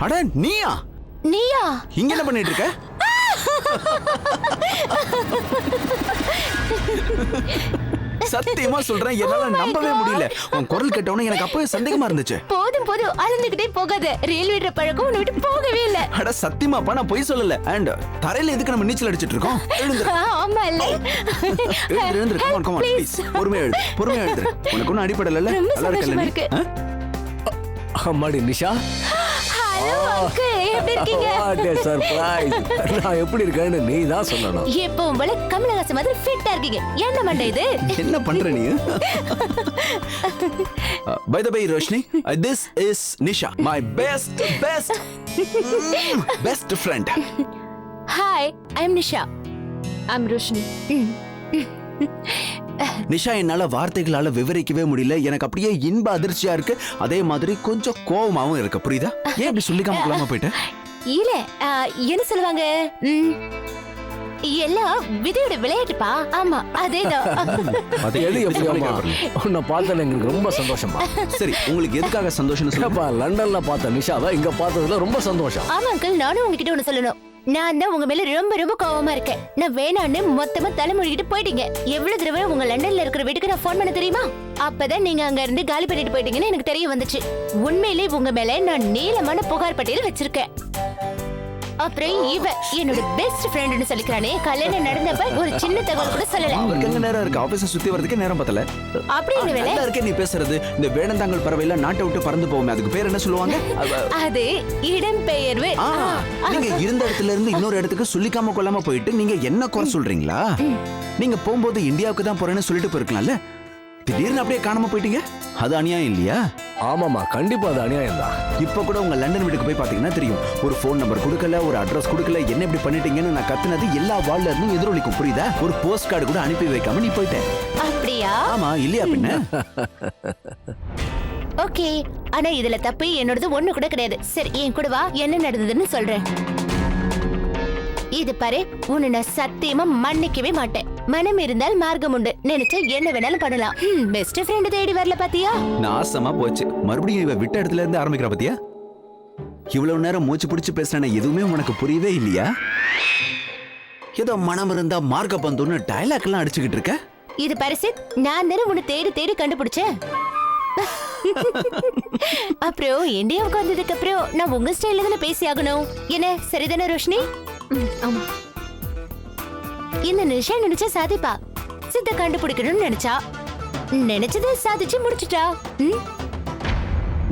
அட நீயா? நீயா? இங்க என்ன பண்ணிட்டு இருக்க? சத்தியமா சொல்றேன், என்னால நம்பவே முடியல. உன் குரல் கேட்டவன எனக்கு அப்பவே சந்தேகமா இருந்துச்சு. போதும் போதும், அழுந்துகிட்டே போகாத. ரயில் விடுற பழக்கம் உன்னை விட்டு போகவே இல்ல. அட சத்தியமாப்பா, நான் பொய் சொல்லல. அண்ட் தரையில எதுக்கு நம்ம நீச்சல் அடிச்சிட்டு இருக்கோம்? எழுந்துரு. ஆமா இல்ல. எழுந்துரு. Come on please. பொறுமையா எழுந்துரு. உனக்கு ஒன்னும் அடிபடல? ரொம்ப சந்தோஷமா இருக்கு. அம்மாடி நிஷா. ஹலோ அங்கிள், எப்படி இருக்கீங்க? What a surprise. நான் எப்படி இருக்கேன்னு நீ தான் சொல்லணும். எப்பவும் போல கமலஹாசன் மாதிரி ஃபிட்டா இருக்கீங்க. என்ன மண்டை இது? என்ன பண்ற நீ? By the way, Roshni, this is Nisha, my best friend. Hi, I'm Nisha. I'm Roshni. Nisha, என்னால வார்த்தைகளால விவரிக்கவே முடியல. எனக்கு அப்படியே இன்ப அதிர்ச்சியா இருக்கு, அதே மாதிரி கொஞ்சம் கோவமாவும் இருக்கு. புரியுதா? ஏன் இப்படி சொல்லிக்காம கொள்ளாம போயிட்ட? இல்ல, என்ன சொல்லுவாங்க, எல்லாம் விதையோட விளையாட்டுப்பா. ஆமா, அதேதான். அது எது எப்படியாமா உன்னை பார்த்தல எங்களுக்கு ரொம்ப சந்தோஷமா. சரி, உங்களுக்கு எதுக்காக சந்தோஷம்னு சொல்லுப்பா. லண்டன்ல பார்த்த நிஷாவை இங்க பார்த்ததுல ரொம்ப சந்தோஷம். ஆமா அங்கிள், நானும் உங்ககிட்ட ஒண்ணு சொல்லணும். நான் தான் உங்க மேல ரொம்ப ரொம்ப கோவமா இருக்கேன். நான் வேணான்னு மொத்தமா தலைமொழிகிட்டு போயிட்டீங்க. எவ்வளவு தடவை உங்க லண்டன்ல இருக்கிற வீட்டுக்கு நான் போன் பண்ண தெரியுமா? அப்பதான் நீங்க அங்க இருந்து காலி பண்ணிட்டு போயிட்டீங்கன்னு எனக்கு தெரிய வந்துச்சு. உண்மையிலே உங்க மேல நான் நீளமான புகார் பட்டியல் வச்சிருக்கேன். அப்புறம் இவ என்னோட பெஸ்ட் ஃப்ரெண்ட்னு சொல்லிக்கிறானே, கல்யாணம் நடந்தப்ப ஒரு சின்ன தகவல் கூட சொல்லல. அவருக்கு எங்க நேரம் இருக்கு? ஆபீஸ் சுத்தி வரதுக்கு நேரம் பத்தல. அப்படி என்ன வேலை? நல்லா இருக்கே நீ பேசுறது. இந்த வேடந்தாங்கல் பறவையில நாட்டை விட்டு பறந்து போவோமே, அதுக்கு பேர் என்ன சொல்லுவாங்க? அது இடம்பெயர்வு. நீங்க இருந்த இடத்துல இருந்து இன்னொரு இடத்துக்கு சொல்லிக்காம கொள்ளாம போயிட்டு நீங்க என்ன குறை சொல்றீங்களா? நீங்க போகும்போது இந்தியாவுக்கு தான் போறேன்னு சொல்லிட்டு போயிருக்கலாம்ல. திடீர்னு அப்படியே காணாம போயிட்டீங்க. அது அநியாயம் இல்லையா? ஆமாமா, கண்டிப்பா அது அநியாயம் தான். இப்ப கூட உங்க லண்டன் வீட்டுக்கு போய் பாத்தீங்கன்னா தெரியும். ஒரு போன் நம்பர் கொடுக்கல, ஒரு அட்ரஸ் கொடுக்கல. என்ன இப்படி பண்ணிட்டீங்கன்னு நான் கத்துனது எல்லா வால்ல இருந்தும் எதிரொலிக்கும். புரியுதா? ஒரு போஸ்ட் கார்டு கூட அனுப்பி வைக்காம நீ போயிட்ட. அப்படியா? ஆமா, இல்லையா பின்ன? ஓகே, ஆனா இதுல தப்பு என்னோடது ஒண்ணு கூட கிடையாது. சரி, என் கூட வா, என்ன நடந்ததுன்னு சொல்றேன். இது பாரு, உன்னை நான் சத்தியமா மன்னிக்கவே மாட்டேன். மனம் இருந்தால் மார்க்கம் உண்டு. நினைச்சா என்ன வேணாலும் பண்ணலாம். பெஸ்ட் ஃப்ரெண்ட் தேடி வரல பாத்தியா? நாசமா போச்சு. மறுபடியும் இவ விட்ட இடத்துல இருந்து ஆரம்பிக்கிற பாத்தியா? இவ்வளவு நேரம் மூச்சு பிடிச்சு பேசுறேன், எதுவுமே உனக்கு புரியவே இல்லையா? ஏதோ மனம் இருந்தா மார்க்க பந்துன்னு டயலாக் எல்லாம் அடிச்சுக்கிட்டு இருக்க. இது பரிசு, நான் தானே உன்னை தேடி தேடி கண்டுபிடிச்சேன். அப்புறம் இந்தியாவுக்கு வந்ததுக்கு அப்புறம் நான் உங்க ஸ்டைல்ல தானே பேசி ஆகணும். என்ன சரிதானே ரோஷினி? ஆமா. இந்த நிஷா நினைச்சா சாதிப்பா. சித்த கண்டுபிடிக்கணும்னு நினைச்சா, நினைச்சதை சாதிச்சு முடிச்சுட்டா.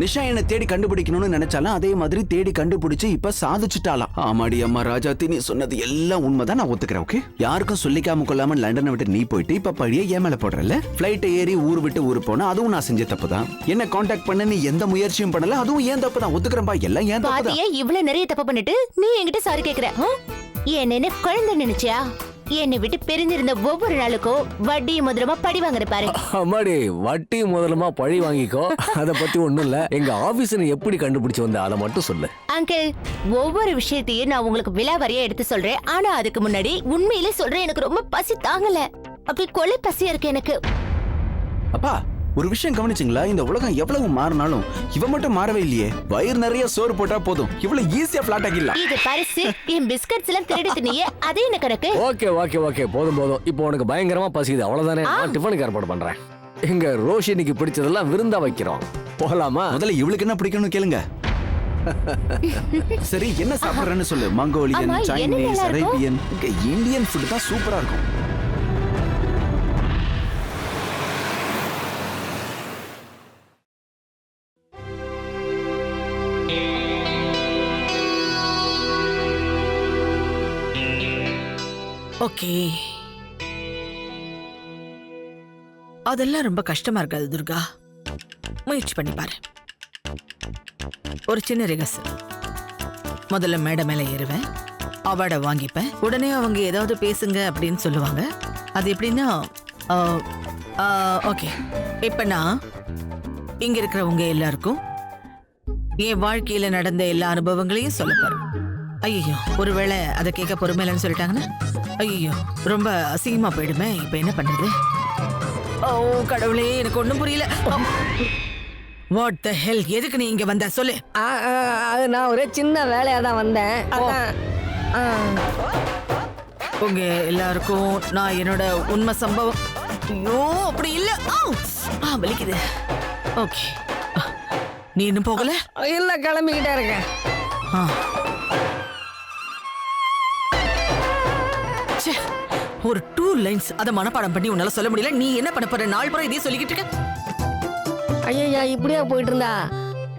நிஷா என்ன தேடி கண்டுபிடிக்கணும்னு நினைச்சாலும் அதே மாதிரி தேடி கண்டுபிடிச்சு இப்ப சாதிச்சுட்டாலாம். ஆமாடி அம்மா ராஜாத்தி, நீ சொன்னது எல்லாம் உண்மைதான், நான் ஒத்துக்கிறேன். ஓகே, யாருக்கும் சொல்லிக்காம கொள்ளாம லண்டனை விட்டு நீ போயிட்டு இப்ப பழிய ஏன் மேல போடுறல? பிளைட் ஏறி ஊர் விட்டு ஊர் போனா அதுவும் நான் செஞ்ச தப்பு தான். என்ன கான்டாக்ட் பண்ண நீ எந்த முயற்சியும் பண்ணல, அதுவும் ஏன் தப்பு தான். ஒத்துக்கிறேன்பா, எல்லாம் ஏன் தப்பு தான். இவ்வளவு நிறைய தப்பு பண்ணிட்டு நீ என்கிட்ட சாரி கேக்குற? என்ன குழந்தை நினைச்சியா? என்னை விட்டு பிரிஞ்சிருந்த ஒவ்வொரு நாளுக்கும் வட்டி முதலமா பழி வாங்குற பாரு. அம்மாடி, வட்டி முதலமா பழி வாங்கிக்கோ. அத பத்தி ஒண்ணும் இல்ல. எங்க ஆபீஸ்ல எப்படி கண்டுபிடிச்சு வந்த அதை மட்டும் சொல்லு. அங்கிள், ஒவ்வொரு விஷயத்தையும் நான் உங்களுக்கு விலாவரியா எடுத்து சொல்றேன். ஆனா அதுக்கு முன்னாடி உண்மையிலே சொல்றேன், எனக்கு ரொம்ப பசி தாங்கல. அப்படி கொலை பசியா இருக்கு எனக்கு. அப்பா, ஒரு விஷயம் கவனிச்சிங்களா? இந்த உலகம் எவ்வளவு மாறினாலும் இவ மட்டும் மாறவே இல்லையே. வயிறு நிறைய சோறு போட்டா போதும், இவ்வளவு ஈஸியா பிளாட் ஆகிடலாம். இது பரிசு, என் பிஸ்கட்ஸ் எல்லாம் திருடி தினியே, அதே என்ன கணக்கு? ஓகே ஓகே ஓகே, போதும் போதும். இப்போ உனக்கு பயங்கரமா பசிக்குது, அவ்வளவுதானே? நான் டிஃபனுக்கு ஏற்பாடு பண்றேன். எங்க ரோஷினிக்கு பிடிச்சதெல்லாம் விருந்தா வைக்கிறோம். போகலாமா? முதல்ல இவளுக்கு என்ன பிடிக்கணும்னு கேளுங்க. சரி, என்ன சாப்பிடுறேன்னு சொல்லு. Mongolian, Chinese, Arabian, Indian food தான் சூப்பரா இருக்கும். ஓகே, அதெல்லாம் ரொம்ப கஷ்டமா இருக்காது துர்கா. முயற்சி பண்ணி பாரு. ஒரு சின்ன ரிகர்சல். முதல்ல மேடை மேல ஏறுவேன், அவார்டை வாங்கிப்பேன். உடனே அவங்க ஏதாவது பேசுங்க அப்படின்னு சொல்லுவாங்க. அது எப்படின்னா, ஓகே, இப்ப நான் இங்க இருக்கிறவங்க எல்லாருக்கும் என் வாழ்க்கையில நடந்த எல்லா அனுபவங்களையும் சொல்ல போறேன். ஐயோ, ஒருவேளை அதை கேட்க பொறுமையிலன்னு சொல்லிட்டாங்கன்னா ஐயோ ரொம்ப அசிங்கமா போயிடுமே. இப்ப என்ன பண்றது? ஓ கடவுளே, எனக்கு ஒண்ணும் புரியல. வாட் த ஹெல்? எதுக்கு நீ இங்க வந்த சொல்லு. அது நான் ஒரே சின்ன வேலையா தான் வந்தேன். அதான். உங்க எல்லாருக்கும் நான் என்னோட உண்மை சம்பவம். ஐயோ அப்படி இல்ல. வலிக்குது. ஓகே, நீ இன்னும் போகல? இல்ல, கிளம்பிக்கிட்டே இருக்கேன். ஆ. ச்சே, ஒரு 2 லைன்ஸ் அத மனப்பாடம் பண்ணி உன்னால சொல்ல முடியல. நீ என்ன பண்ண போற? நாள் பூரா இதே சொல்லிக்கிட்டு இருக்க. ஐயா இப்படியே போயிட்டு இருந்தா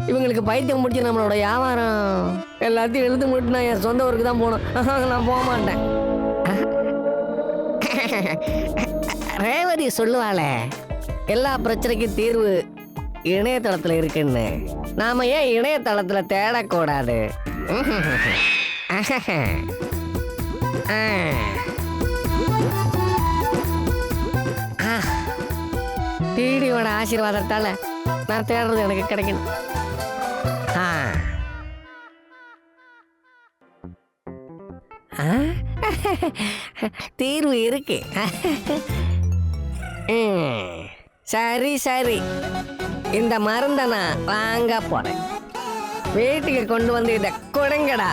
இவங்களுக்கு பைத்தியம் முடிச்சு நம்மளோட வியாபாரம் எல்லாத்தையும் எழுந்து முடிட்டு நான் என் சொந்த ஊருக்கு தான் போகணும். நான் போக மாட்டேன். ரேவதி சொல்லுவாளே, எல்லா பிரச்சனைக்கும் தீர்வு இணையதளத்துல இருக்குன்னு. நாம ஏன் இணையதளத்துல தேடக்கூடாது? டிடியோட ஆசீர்வாதத்தால நான் தேடுறது எனக்கு கிடைக்கணும். தீர்வு இருக்கு. சரி சரி, இந்த மருந்தை நான் வாங்க போறேன். வீட்டுக்கு கொண்டு வந்து இதை கொடுங்கடா.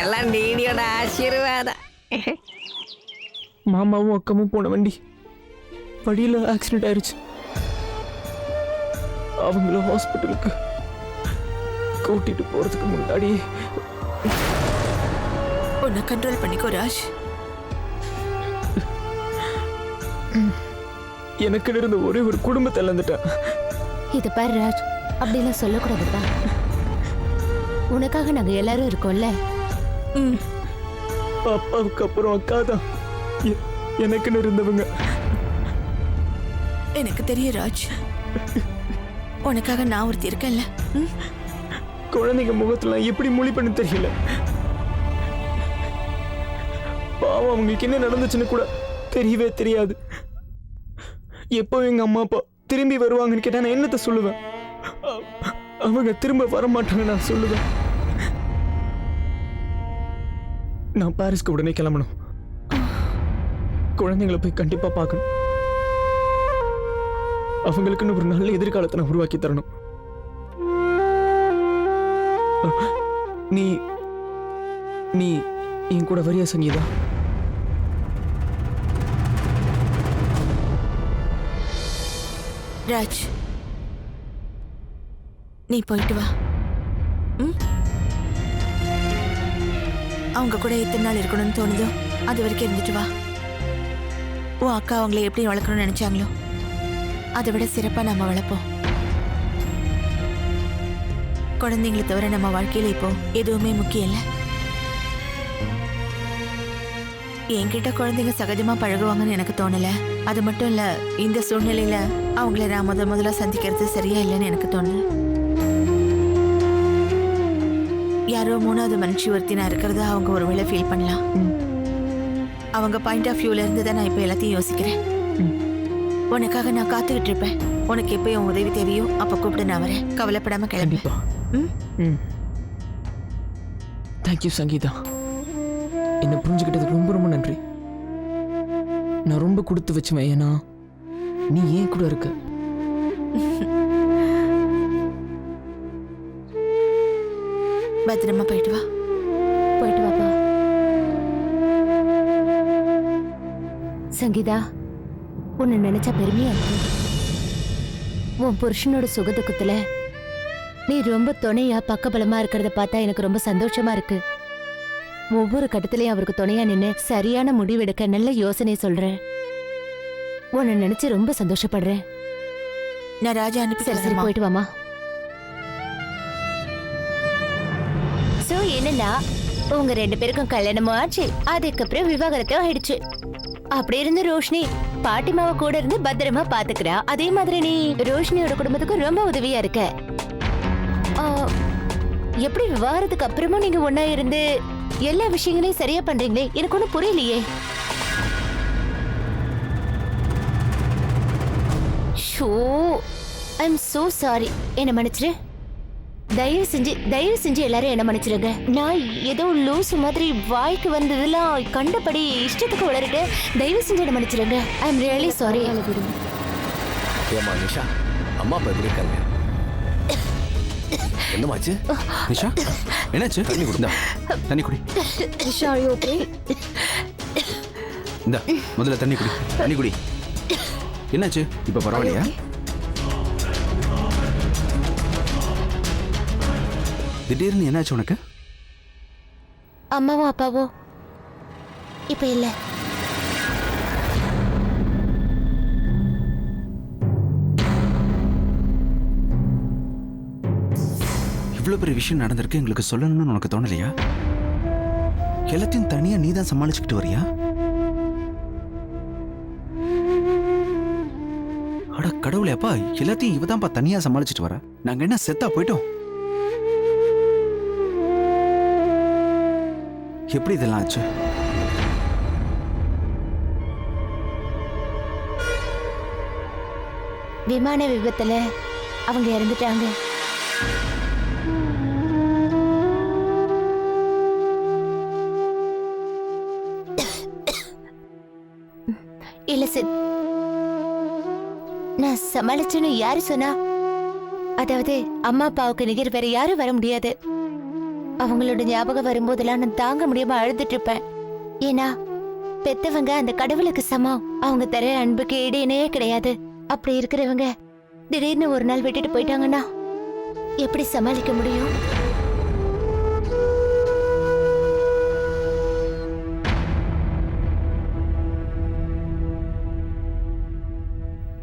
எல்லாம் டிடியோட ஆசீர்வாதம். மாமாவும் அக்காவும் போன வண்டி வழியில் ஆக்சிடென்ட் ஆயிடுச்சு. அவங்கள ஹாஸ்பிட்டலுக்கு கூட்டிட்டு போறதுக்கு முன்னாடி உன்னை கண்ட்ரோல் பண்ணிக்கோ ராஜ். எனக்கு இருந்த ஒரே ஒரு குடும்பத்தை இழந்துட்டேன். இது பாரு ராஜ், அப்படிலாம் சொல்லக்கூடாதுப்பா. உனக்காக நாங்க எல்லாரும் இருக்கோம்ல. அப்பாவுக்கு அப்புறம் அக்கா தான் எனக்குன்னு இருந்தவங்க. எனக்கு தெரியும் ராஜ், உனக்காக நான் ஒருத்தி இருக்கேன்ல. குழந்தைங்க முகத்துல எப்படி மொழி பண்ண தெரியல. பாவம், அவங்களுக்கு என்ன நடந்துச்சுன்னு கூட தெரியவே தெரியாது. எப்போ எங்க அம்மா அப்பா திரும்பி வருவாங்கன்னு கேட்டா நான் என்னத்த சொல்லுவேன்? அவங்க திரும்ப வர மாட்டாங்க நான் சொல்லுவேன். நான் பாரிஸ்க்கு உடனே கிளம்பணும். குழந்தைங்களை போய் கண்டிப்பா பார்க்கணும். அவங்களுக்குன்னு ஒரு நல்ல எதிர்காலத்தை நான் உருவாக்கி தரணும். நீ நீ என் கூட வரியா சங்கீதா? ராஜ், நீ போயிட்டு வா. அவங்க கூட எத்தனை நாள் இருக்கணும்னு தோணுதோ அது வரைக்கும் இருந்துட்டு வா. உன் அக்கா அவங்கள எப்படி வளர்க்கணும்னு நினைச்சாங்களோ அதை விட சிறப்பா நம்ம வளர்ப்போம். குழந்தைங்களை தவிர நம்ம வாழ்க்கையில இப்போ எதுவுமே முக்கியம் இல்லை. என்கிட்ட குழந்தைங்க சகஜமா பழகுவாங்கன்னு எனக்கு தோணல. அது மட்டும் இல்ல, இந்த சூழ்நிலையில அவங்கள நான் முதல்ல சந்திக்கிறது சரியா இல்லைன்னு எனக்கு தோணுது. யாரோ 3வது மனுஷி ஒருத்தி நான் இருக்கிறத அவங்க ஒருவேளை ஃபீல் பண்ணலாம். அவங்க பாயிண்ட் ஆஃப் வியூல இருந்து தான் நான் இப்போ எல்லாத்தையும் யோசிக்கிறேன். உனக்காக நான் காத்துக்கிட்டு இருப்பேன். உனக்கு எப்போ என் உதவி தேவையோ அப்ப கூப்பிட்டு நான் வரேன். கவலைப்படாம கிளம்பி. தேங்க்யூ சங்கீதா. என்னை புரிஞ்சுக்கிட்டதுக்கு ரொம்ப ரொம்ப நன்றி. நான் ரொம்ப கொடுத்து வச்சுவேன். ஏன்னா நீ ஏன் கூட இருக்க. பத்திரமா போயிட்டு வா. போயிட்டு வாப்பா. சங்கீதா, உன்னை நினைச்சா பெருமையா இருக்கு. உன் புருஷனோட சுகதுக்கத்துல நீ ரொம்ப துணையா பக்கபலமா இருக்கிறத பார்த்தா எனக்கு ரொம்ப சந்தோஷமா இருக்கு. ஒவ்வொரு கட்டத்திலையும் அவருக்கு துணையா நின்னு சரியான முடிவெடுக்க நல்ல யோசனை சொல்றேன். உன்னை நினைச்சு ரொம்ப சந்தோஷப்படுறேன். நான் ராஜா அனுப்பி சரி சரி, போயிட்டு வாமா. சோ என்னன்னா, உங்க 2 பேருக்கும் கல்யாணமும் ஆச்சு, அதுக்கப்புறம் விவாகரத்தும் ஆயிடுச்சு. அப்படி இருந்து ரோஷினி பாட்டிமாவை கூட இருந்து பத்திரமா பாத்துக்கிறா. அதே மாதிரி நீ ரோஷினியோட குடும்பத்துக்கு ரொம்ப உதவியா இருக்க. எப்படி விவாகரத்துக்கு அப்புறமும் நீங்க ஒன்னா இருந்து எல்லா விஷயங்களையும் சரியா பண்றீங்களே, எனக்கு ஒன்னும் புரியலையே. Show, I am so sorry. என்ன மன்னிச்சிரு. தயவு செஞ்சு எல்லாரும் என்ன மன்னிச்சிருங்க. நான் ஏதோ லூஸ் மாதிரி வாய்க்கு வந்ததெல்லாம் கண்டபடி இஷ்டத்துக்கு வளர்ட்டு. தயவு செஞ்சு என்ன மன்னிச்சிருங்க. I am really sorry. ஏமா நிஷா, அம்மா அப்பா எப்படி இருக்காங்க? என்னமாச்சு? நிஷா என்னாச்சு? தண்ணி குடி. இந்தா, தண்ணி குடி. Nisha are you okay? இந்த முதல்ல தண்ணி குடி. தண்ணி குடி. என்னாச்சு? இப்ப பரவாயில்லையா? திடீர்னு என்னாச்சு உனக்கு? அம்மாவோ அப்பாவோ இப்ப இல்ல. இவ்வளவு பெரிய விஷயம் நடந்திருக்கு, எங்களுக்கு சொல்லணும்னு உனக்கு தோணலையா? எல்லாத்தையும் தனியா நீ தான் சமாளிச்சுக்கிட்டு வரியா? அட கடவுளே அப்பா, எல்லாத்தையும் இவதான்ப்பா தனியா சமாளிச்சுட்டு வர. நாங்க என்ன செத்தா போயிட்டோம்? எப்படி இதெல்லாம் ஆச்சு? விமான விபத்துல அவங்க இறந்துட்டாங்க. இல்ல சித், நான் சமாளிச்சேன்னு யாரு சொன்னா? அதாவது அம்மா அப்பாவுக்கு நிகர் வேற யாரும் வர முடியாது. அவங்களோட ஞாபகம் வரும்போதெல்லாம் நான் தாங்க முடியாம அழுதுட்டு இருப்பேன். ஏன்னா பெத்தவங்க அந்த கடவுளுக்கு சமம். அவங்க தர அன்புக்கு ஈடேனே கிடையாது. அப்படி இருக்கிறவங்க திடீர்னு ஒரு நாள் விட்டுட்டு போயிட்டாங்கன்னா எப்படி சமாளிக்க முடியும்?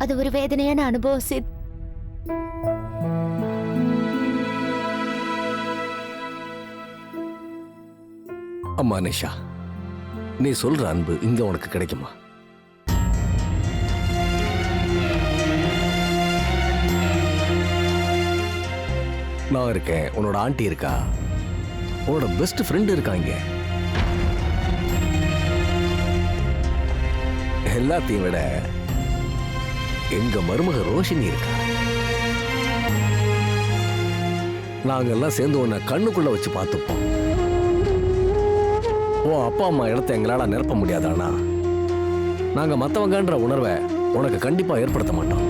அது ஒரு வேதனையான அனுபவம் சித். அம்மா நிஷா, நீ சொல்ற அன்பு இங்க உனக்கு கிடைக்குமா? நான் இருக்கேன், உன்னோட ஆண்டி இருக்கா, உன்னோட பெஸ்ட் ஃப்ரெண்ட் இருக்காங்க. எல்லாத்தையும் விட எங்க மருமக ரோஷினி இருக்கா. நாங்கெல்லாம் சேர்ந்து உன்னை கண்ணுக்குள்ள வச்சு பார்த்துப்போம். உன் அப்பா அம்மா இடத்த எங்களால நிரப்ப முடியாதானா? நாங்க மத்தவங்கன்ற உணர்வை உனக்கு கண்டிப்பா ஏற்படுத்த மாட்டோம்.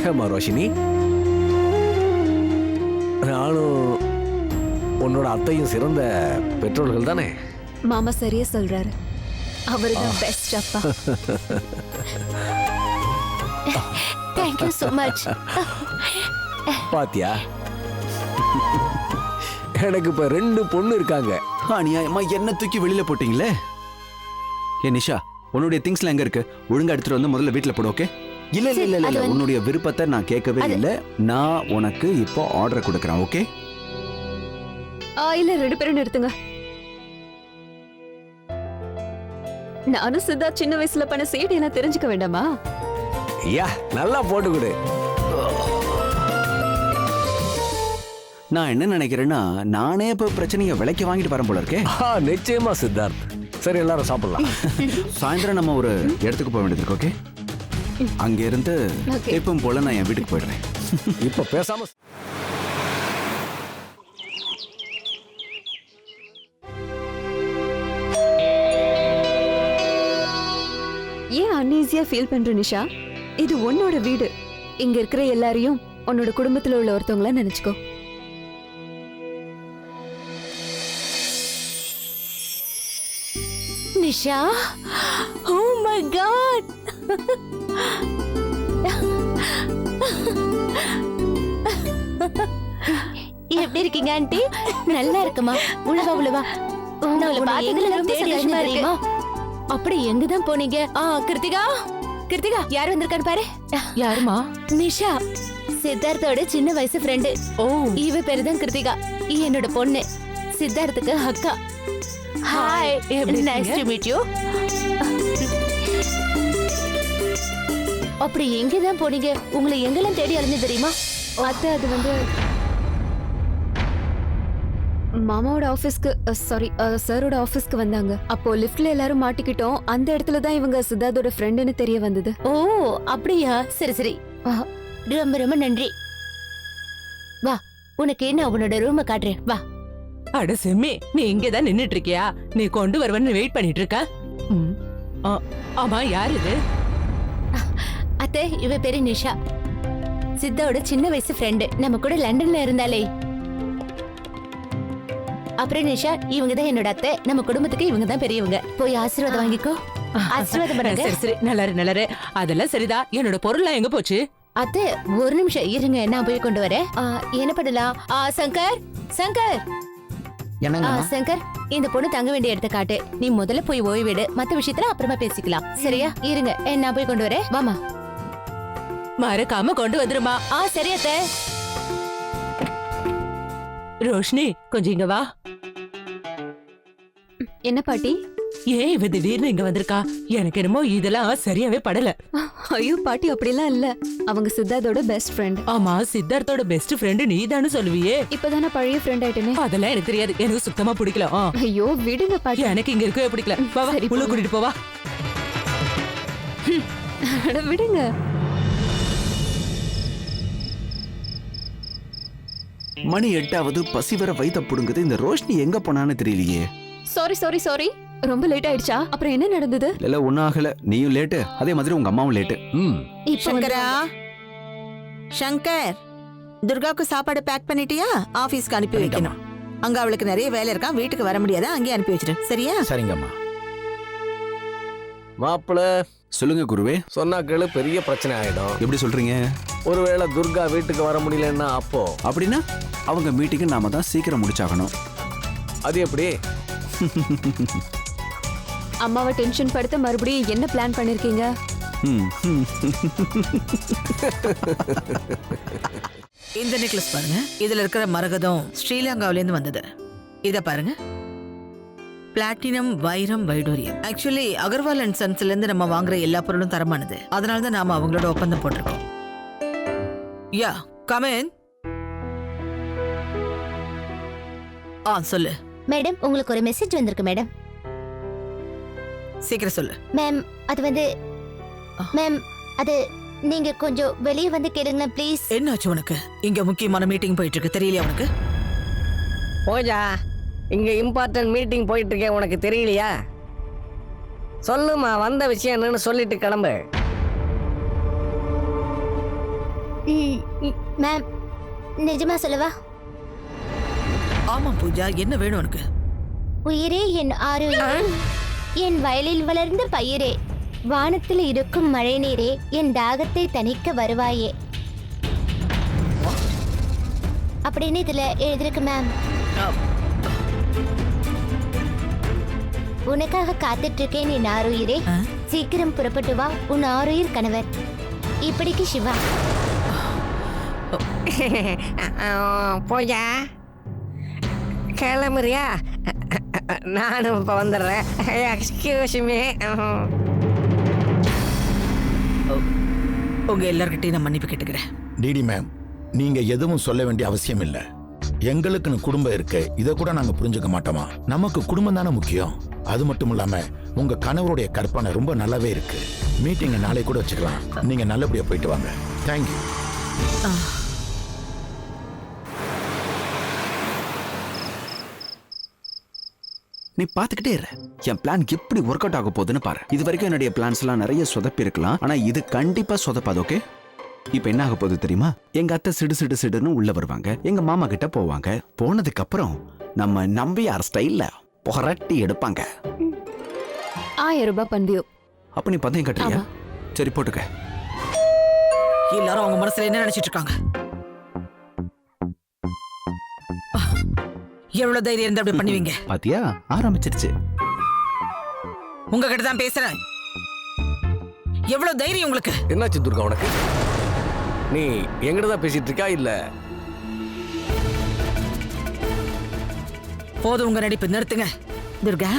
ஏம்மா ரோஷினி, நானும் உன்னோட அத்தையும் சிறந்த பெற்றோர்கள் தானே? மாமா சரியா சொல்றாரு. அவர்தான் பெஸ்ட் அப்பா. Thank you so much. பாத்தியா, எனக்கு இப்ப 2 பொண்ணு இருக்காங்க. அநியாயமா என்ன தூக்கி வெளியில போட்டீங்களே. ஏ நிஷா, உன்னுடைய திங்ஸ்லாம் எங்க இருக்கு? ஒழுங்கா எடுத்துட்டு வந்து முதல்ல வீட்ல போடு. ஓகே? இல்ல இல்ல இல்ல இல்ல, உன்னுடைய விருப்பத்தை நான் கேட்கவே இல்ல. நான் உனக்கு இப்போ ஆர்டர் கொடுக்கறேன். ஓகே? இல்ல 2 பேரும் நிறுத்துங்க. நானும் சித்தா சின்ன வயசுல பண்ண சேட்டை எல்லாம் தெரிஞ்சுக்க வேண்டாமா? ஐயா, நல்லா போட்டு கொடு. நான் என்ன நினைக்கிறேன்னா, நானே இப்ப பிரச்சனையை விலைக்கு வாங்கிட்டு வரேன் போல இருக்கே. நிச்சயமா சித்தார்த். சரி, எல்லாரும் சாப்பிடலாம். சாயந்தரம் நம்ம ஒரு இடத்துக்கு போக வேண்டியது இருக்கு. ஓகே? அங்க இருந்து எப்பவும் போல நான் என் வீட்டுக்கு போயிடுறேன். இப்ப பேசாம ஏன் அன்ஈஸியா ஃபீல் பண்ற நிஷா? இது உன்னோட வீடு. இங்க இருக்கிற எல்லாரையும் உன்னோட குடும்பத்துல உள்ள ஒருத்தவங்கள நினைச்சுக்கோ. Nisha, oh my god. எப்படி இருக்கீங்க ஆண்டி? நல்லா இருக்குமா? உழுவா உழுவா. தெரியுமா? அப்படி எங்கதான் போனீங்க? கிருத்திகா, கிருத்திகா யார் வந்திருக்கான்னு பாரு. யாருமா? நிஷா, சித்தார்த்தோட சின்ன வயசு ஃப்ரெண்டு. ஓ, இவ பேரு தான் கிருத்திகா, என்னோட பொண்ணு. சித்தார்த்துக்கு அக்கா. Hi, nice to meet you. அப்படி எங்கதான் போனீங்க? உங்களை எங்கெல்லாம் தேடி அலைஞ்சு தெரியுமா? அத்தை, அது வந்து மாமாவோட ஆபீஸ்க்கு, சாரி சாரோட ஆபீஸ்க்கு வந்தாங்க. அப்போ லிஃப்ட்ல எல்லாரும் மாட்டிக்கிட்டோம். அந்த இடத்துல தான் இவங்க சித்தார்த்தோட ஃப்ரெண்டுன்னு தெரிய வந்தது. ஓ அப்படியா? சரி சரி, ரொம்ப ரொம்ப நன்றி. வா, உனக்கு நான் உன்னோட ரூமை காட்டுறேன். வா. அட செம்மி, நீ இங்கதான் நின்னுட்டு இருக்கியா? நீ கொண்டு வருவன்னு வெயிட் பண்ணிட்டு இருக்க. ஆமா, யார் இது? அத்தை, இவ பேரு நிஷா. சித்தாவோட சின்ன வயசு ஃப்ரெண்டு, நம்ம கூட லண்டன்ல இருந்தாலே. அப்புறம் நிஷா, இவங்க தான் என்னோட அத்தை. நம்ம குடும்பத்துக்கு இவங்க தான் பெரியவங்க. போய் ஆசீர்வாதம் வாங்கிக்கோ. ஆசீர்வாதம் பண்ணுங்க. சரி சரி, நல்லாரு. அதெல்லாம் சரிதான். என்னோட பொருள்லாம் எங்க போச்சு? அத்தை ஒரு நிமிஷம் இருங்க, நான் போய் கொண்டு வரேன். என்ன பண்ணலாம்? சங்கர், என்னங்க சங்கர், இந்த பொண்ணு தங்க வேண்டிய இடத்த காட்டு. நீ முதல்ல போய் ஓய்வெடு, மத்த விஷயத்துல அப்புறமா பேசிக்கலாம். சரியா? இருங்க, நான் போய் கொண்டு வரேன். வாமா. மறக்காம கொண்டு வந்துருமா. சரி அத்தை. ரோஷினி, கொஞ்சம் இங்க வா. என்ன பாட்டி? ஏன் இவ திடீர்னு இங்க வந்திருக்கா? எனக்கு என்னமோ இதெல்லாம் சரியாவே படல. ஐயோ பாட்டி, அப்படிலாம் இல்ல. அவங்க சித்தார்த்தோட பெஸ்ட் ஃப்ரெண்ட். ஆமா, சித்தார்த்தோட பெஸ்ட் ஃப்ரெண்ட் நீதானு சொல்லுவியே. இப்பதானே பழைய ஃப்ரெண்ட் ஆயிட்டேனே. அதெல்லாம் எனக்கு தெரியாது. எனக்கு சுத்தமா பிடிக்கல. ஐயோ விடுங்க பாட்டி. எனக்கு இங்க இருக்கவே பிடிக்கல. வா வா, சரி, உள்ள போங்க. கூட்டிட்டு போவா. அட, விடுங்க. மணி 8ஆவது, பசி வர வயித்த புடுங்குது. இந்த ரோஷினி எங்க போனான்னு தெரியலையே. சாரி ரொம்ப லேட் ஆயிடுச்சா? அப்புறம் என்ன நடந்தது? இல்ல ஒன்னும் ஆகல. நீயும் லேட்டு, அதே மாதிரி உங்க அம்மாவும் லேட்டு. சங்கரா, சங்கர், துர்காவுக்கு சாப்பாடு பேக் பண்ணிட்டியா? ஆபீஸ்க்கு அனுப்பி வைக்கணும். அங்க அவளுக்கு நிறைய வேலை இருக்கா, வீட்டுக்கு வர முடியாதா? அங்கேயே அனுப்பி வச்சிரு. சரியா? சரிங்கம்மா. மாப்பிள சொல்லுங்க குருவே. சொன்னா கேளு, பெரிய பிரச்சனை ஆயிடும். எப்படி சொல்றீங்க? ஒருவேளை துர்கா வீட்டுக்கு வர முடியலன்னா அப்போ அப்படின்னா அவங்க மீட்டிங்கை நாம தான் சீக்கிரம் முடிச்சாகணும். அது எப்படி? அம்மாவை டென்ஷன் படுத்த மறுபடியும் என்ன பிளான் பண்ணிருக்கீங்க? இந்த நெக்லஸ் பாருங்க. இதுல இருக்கிற மரகதம் ஸ்ரீலங்காவில இருந்து வந்தது. இத பாருங்க, பிளாட்டினம், வைரம், வைடூரியம். ஆக்சுவலி அகர்வால் அண்ட் சன்ஸ்ல இருந்து நம்ம வாங்குற எல்லா பொருளும் தரமானது. அதனால தான் நாம அவங்களோட ஒப்பந்தம் போட்டிருக்கோம். யா, கம் இன். சொல்லு மேடம், உங்களுக்கு ஒரு மெசேஜ் வந்திருக்கு மேடம். சீக்கிரம் சொல்லு. மேம், அது வந்து மேம், அது நீங்க கொஞ்சம் வெளியே வந்து கேளுங்களேன் ப்ளீஸ். என்னாச்சு உனக்கு? இங்க முக்கியமான மீட்டிங் போயிட்டு இருக்கு, தெரியலையா உனக்கு? பூஜா, இங்க இம்பார்ட்டன்ட் மீட்டிங் போயிட்டு இருக்கேன், உனக்கு தெரியலையா? சொல்லுமா, வந்த விஷயம் என்னன்னு சொல்லிட்டு கிளம்பு. மேம், நிஜமா சொல்லவா? ஆமா பூஜா, என்ன வேணும் உனக்கு? உயிரே என் ஆரோக்கியம், என் வயலில் வளர்ந்த பயிரே, வானத்தில் இருக்கும் மழை நீரே, என் தாகத்தை தணிக்க வருவாயே அப்படின்னு இதுல எழுதிருக்கு மேம். உனக்காக காத்துட்டு இருக்கேன் என் ஆரோயிரே, சீக்கிரம் புறப்பட்டு வா உன் ஆரோயிர் கணவர். இப்படிக்கு சிவா. பூஜா, கிளம்புறியா? நானும் இப்போ வந்துடுறேன். Excuse me. உங்க எல்லார்கிட்டையும் நான் மன்னிப்பு கேட்டுக்கிறேன். டிடி மேம், நீங்க எதுவும் சொல்ல வேண்டிய அவசியம் இல்ல. எங்களுக்குன்னு குடும்பம் இருக்கு, இதை கூட நாங்க புரிஞ்சுக்க மாட்டோமா? நமக்கு குடும்பம் தானே முக்கியம். அது மட்டும் இல்லாம உங்க கணவருடைய கற்பனை ரொம்ப நல்லாவே இருக்கு. மீட்டிங் நாளை கூட வச்சுக்கலாம். நீங்க நல்லபடியா போயிட்டு வாங்க. தேங்க்யூ. நீ பாத்துக்கிட்டே இரு. என் பிளான் எப்படி ஒர்க் அவுட் ஆக போகுதுன்னு பாரு. இது வரைக்கும் என்னுடைய பிளான்ஸ் எல்லாம் நிறைய சொதப்பி இருக்கலாம், ஆனா இது கண்டிப்பா சொதப்பாது. ஓகே, இப்ப என்ன ஆக போகுது தெரியுமா? எங்க அத்தை சிடு உள்ள வருவாங்க, எங்க மாமா கிட்ட போவாங்க. போனதுக்கு அப்புறம் நம்ம நம்பியார் ஸ்டைல்ல புரட்டி எடுப்பாங்க. 1000 ரூபாய் பந்தயம். அப்ப நீ பந்தயம் கட்டுறியா? சரி, போட்டுக்க. எல்லாரும் அவங்க மனசுல என்ன நினைச்சிட்டு இருக்காங்க? எவ்வளவு தைரியம் இருந்தா அப்படி பண்ணுவீங்க? பாத்தியா, ஆரம்பிச்சிருச்சு. உங்ககிட்ட தான் பேசுறேன். எவ்வளவு தைரியம் உங்களுக்கு? என்னாச்சு துர்கா உனக்கு? நீ எங்கிட்ட தான் பேசிட்டு இருக்கா இல்ல? போதும், உங்க நடிப்பு நிறுத்துங்க. துர்கா,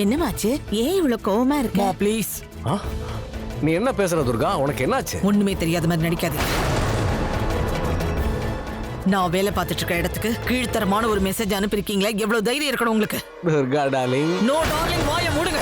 என்னமாச்சு? ஏன் இவ்வளவு கோவமா இருக்க? ப்ளீஸ். நீ என்ன பேசுற துர்கா? உனக்கு என்னாச்சு? ஒண்ணுமே தெரியாத மாதிரி நடிக்காதீங்க. நான் வேலை பார்த்துட்டு இருக்க இடத்துக்கு கீழ்த்தரமான ஒரு மெசேஜ் அனுப்பியிருக்கீங்களா? எவ்வளவு தைரியம் இருக்கணும் உங்களுக்கு? துர்கா டார்லிங். நோ டார்லிங், வாயை மூடுங்க.